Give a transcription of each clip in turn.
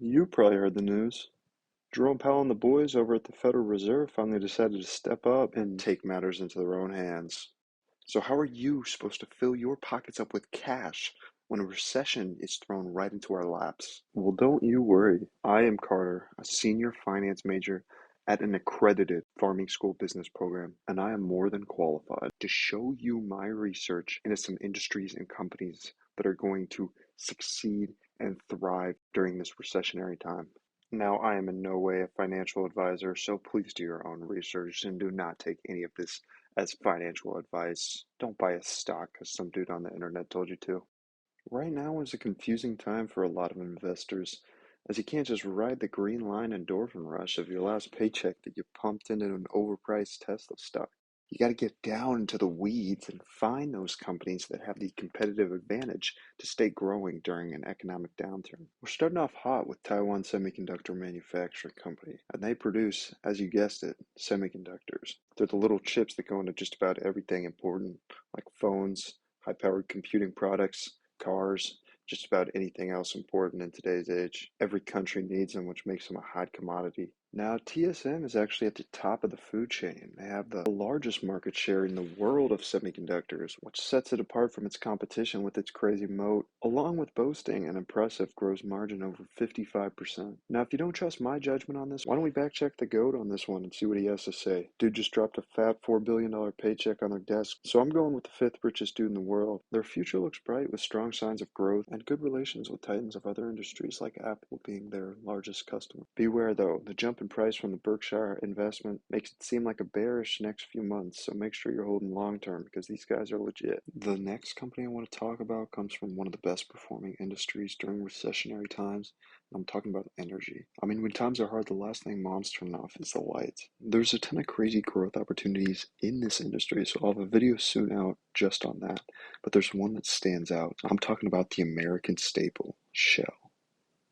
You probably heard the news. Jerome Powell and the boys over at the Federal Reserve finally decided to step up and take matters into their own hands. So, how are you supposed to fill your pockets up with cash when a recession is thrown right into our laps? Well, don't you worry. I am Carter, a senior finance major at an accredited farming school business program, and I am more than qualified to show you my research into some industries and companies that are going to succeed and thrive during this recessionary time. Now, I am in no way a financial advisor, so please do your own research and do not take any of this as financial advice. Don't buy a stock because some dude on the internet told you to. Right now is a confusing time for a lot of investors, as you can't just ride the green line endorphin rush of your last paycheck that you pumped into an overpriced Tesla stock. You got to get down into the weeds and find those companies that have the competitive advantage to stay growing during an economic downturn. We're starting off hot with Taiwan Semiconductor Manufacturing Company, and they produce, as you guessed it, semiconductors. They're the little chips that go into just about everything important, like phones, high-powered computing products, cars, just about anything else important in today's age. Every country needs them, which makes them a hot commodity. Now, TSM is actually at the top of the food chain. They have the largest market share in the world of semiconductors, which sets it apart from its competition with its crazy moat, along with boasting an impressive gross margin over 55%. Now, if you don't trust my judgment on this, why don't we back check the GOAT on this one and see what he has to say? Dude just dropped a fat $4 billion paycheck on their desk, so I'm going with the fifth richest dude in the world. Their future looks bright with strong signs of growth and good relations with titans of other industries like Apple being their largest customer. Beware though, the jump in price from the Berkshire investment makes it seem like a bearish next few months, so make sure you're holding long term because these guys are legit. The next company I want to talk about comes from one of the best performing industries during recessionary times. I'm talking about energy. I mean, when times are hard, the last thing moms turn off is the lights. There's a ton of crazy growth opportunities in this industry, so I'll have a video soon out just on that. But there's one that stands out. I'm talking about the American staple, SHEL.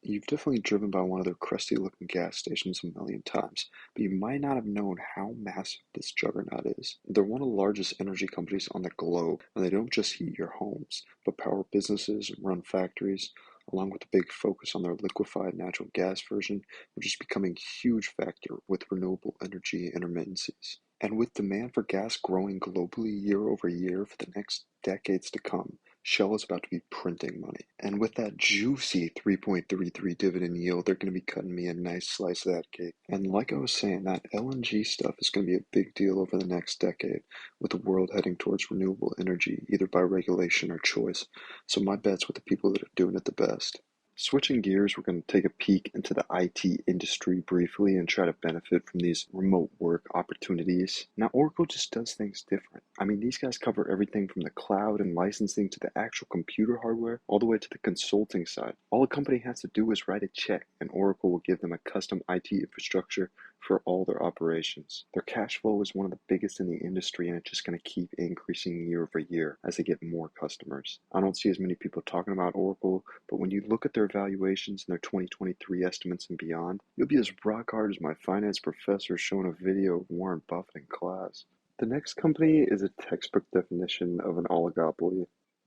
You've definitely driven by one of their crusty looking gas stations a million times, but you might not have known how massive this juggernaut is. They're one of the largest energy companies on the globe, and they don't just heat your homes, but power businesses and run factories, along with a big focus on their liquefied natural gas version, which is becoming a huge factor with renewable energy intermittencies. And with demand for gas growing globally year over year for the next decades to come, Shell is about to be printing money. And with that juicy 3.33 dividend yield, they're going to be cutting me a nice slice of that cake. And like I was saying, that LNG stuff is going to be a big deal over the next decade, with the world heading towards renewable energy, either by regulation or choice. So my bet's with the people that are doing it the best. Switching gears, we're going to take a peek into the IT industry briefly and try to benefit from these remote work opportunities. Now, Oracle just does things different. I mean, these guys cover everything from the cloud and licensing to the actual computer hardware, all the way to the consulting side. All a company has to do is write a check, and Oracle will give them a custom IT infrastructure for all their operations. Their cash flow is one of the biggest in the industry, and it's just going to keep increasing year over year as they get more customers. I don't see as many people talking about Oracle, but when you look at their valuations and their 2023 estimates and beyond, you'll be as rock hard as my finance professor showing a video of Warren Buffett in class. The next company is a textbook definition of an oligopoly,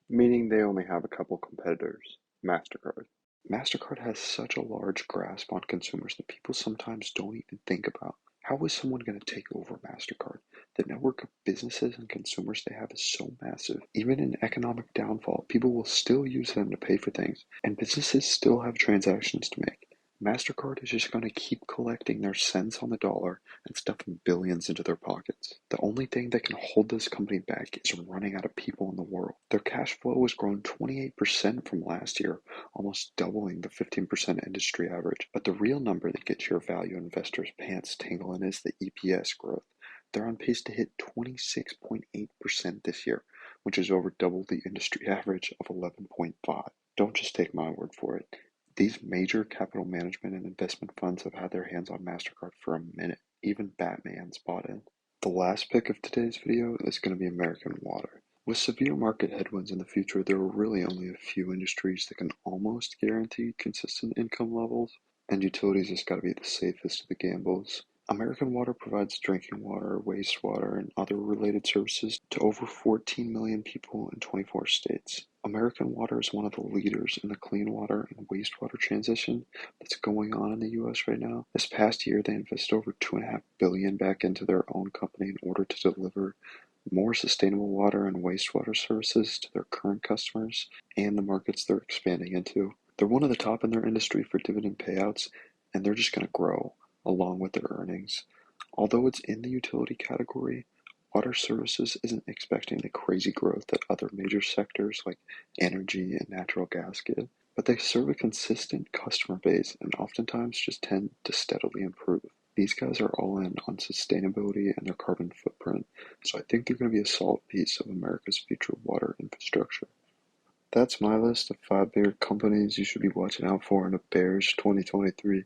meaning they only have a couple competitors. MasterCard. MasterCard has such a large grasp on consumers that people sometimes don't even think about. How is someone going to take over MasterCard? The network of businesses and consumers they have is so massive. Even in economic downfall, people will still use them to pay for things, and businesses still have transactions to make. MasterCard is just going to keep collecting their cents on the dollar and stuffing billions into their pockets. The only thing that can hold this company back is running out of people in the world. Their cash flow has grown 28% from last year, almost doubling the 15% industry average. But the real number that gets your value investors' pants tingling is the EPS growth. They're on pace to hit 26.8% this year, which is over double the industry average of 11.5. Don't just take my word for it. These major capital management and investment funds have had their hands on MasterCard for a minute. Even Batman's bought in. The last pick of today's video is going to be American Water. With severe market headwinds in the future, there are really only a few industries that can almost guarantee consistent income levels, and utilities has got to be the safest of the gambles. American Water provides drinking water, wastewater, and other related services to over 14 million people in 24 states. American Water is one of the leaders in the clean water and wastewater transition that's going on in the US right now. This past year, they invested over $2.5 billion back into their own company in order to deliver more sustainable water and wastewater services to their current customers and the markets they're expanding into. They're one of the top in their industry for dividend payouts, and they're just going to grow along with their earnings. Although it's in the utility category, water services isn't expecting the crazy growth that other major sectors like energy and natural gas get, but they serve a consistent customer base and oftentimes just tend to steadily improve. These guys are all in on sustainability and their carbon footprint, so I think they're going to be a solid piece of America's future water infrastructure. That's my list of 5 bigger companies you should be watching out for in a bearish 2023.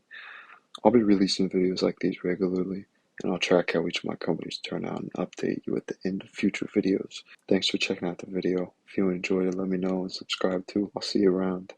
I'll be releasing videos like these regularly, and I'll track how each of my companies turn out and update you at the end of future videos. Thanks for checking out the video. If you enjoyed it, let me know and subscribe too. I'll see you around.